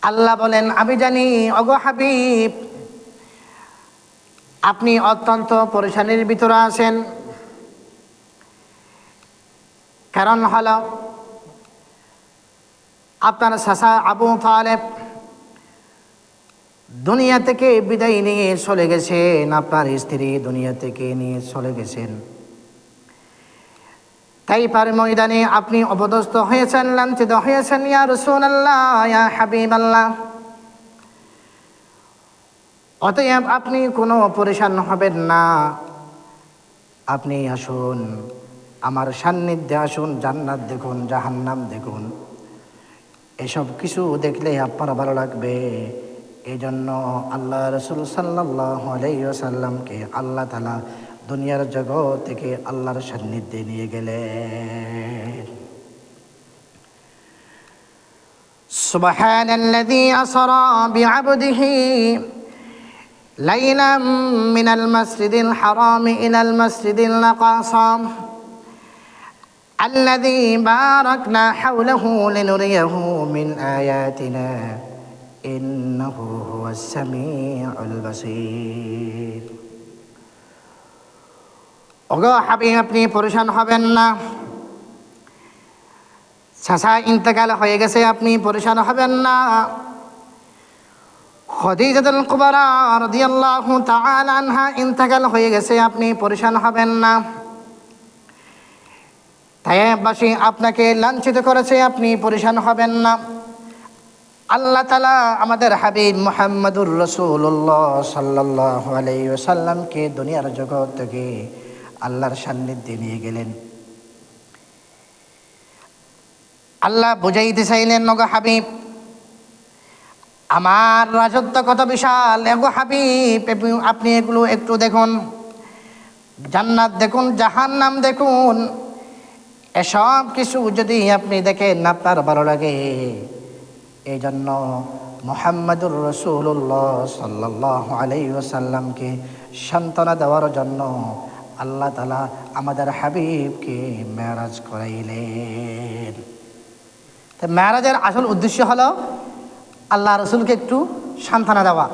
আল্লাহ বলেন, আমি জানি ওগো হাবিব আপনি অত্যন্ত পরেশানির ভিতরে আছেন। কারণ হলো আপনার চাচা আবু তালেব দুনিয়া থেকে বিদায় নিয়ে চলে গেছেন, আপনার স্ত্রী দুনিয়া থেকে নিয়ে চলে গেছেন। তাইফের ময়দানে আপনি অপদস্থ হয়েছেন, লাঞ্ছিত হয়েছেন। ইয়া রাসূলুল্লাহ, ইয়া হাবিবাল্লাহ, অতএব আপনি কোনো পরেশান হবেন না। আপনি আসুন, আমার সান্নিধ্যে আসুন, জান্নাত দেখুন, জাহান্নাম দেখুন, এসব কিছু দেখলে আপনার ভালো লাগবে। এই জন্য আল্লাহ রাসূল সাল্লাল্লাহু আলাইহি ওয়াসাল্লামকে আল্লাহ তাআলা দুনিয়ার জগৎ থেকে আল্লাহর সান্নিধ্যে নিয়ে গেলেন। সুবহানাল্লাযী আসরা বিআবদিহি লাইলাম মিনাল মাসজিদিল হারাম ইলাল মাসজিদিল আকসা الذي باركنا حوله لنريه من آياتنا إنه هو السميع البصير. ওগো হাবিব, আপনি পরেশান হবেন না। চাচা ইন্তেকাল হয়ে গেছে, আপনি পরেশান হবেন না। খাদিজাতুল কুবরা রাদিয়াল্লাহু তাআলা আনহা ইন্তেকাল হয়ে গেছে, আপনি পরেশান হবেন না। তায়েববাসী আপনাকে লাঞ্ছিত করেছে, আপনি পরেশান হবেন না। আল্লাহ তাআলা আমাদের হাবিব মুহাম্মদুর রাসূলুল্লাহ সাল্লাল্লাহু আলাইহি ওয়াসাল্লামকে দুনিয়ার জগৎ থেকে আল্লাহর সান্নিধ্যে নিয়ে গেলেন। আল্লাহ বুঝাইতে চাইলেন, ওগো হাবিব আমার রাজত্ব কত বিশাল। ওগো হাবিব আপনি এগুলো একটু দেখুন, জান্নাত দেখুন, জাহান্নাম দেখুন, এসব কিছু যদি আপনি দেখেন আপনার ভালো লাগে। এই জন্য মুহাম্মদুর রাসূলুল্লাহ সাল্লাল্লাহু আলাইহি ওয়াসাল্লামকে সান্ত্বনা দেওয়ার জন্য আল্লাহ তাআলা আমাদের হাবিবকে মেরাজ করাইলেন। তো মেরাজের আসল উদ্দেশ্য হলো আল্লাহ রসুলকে একটু সান্ত্বনা দেওয়া।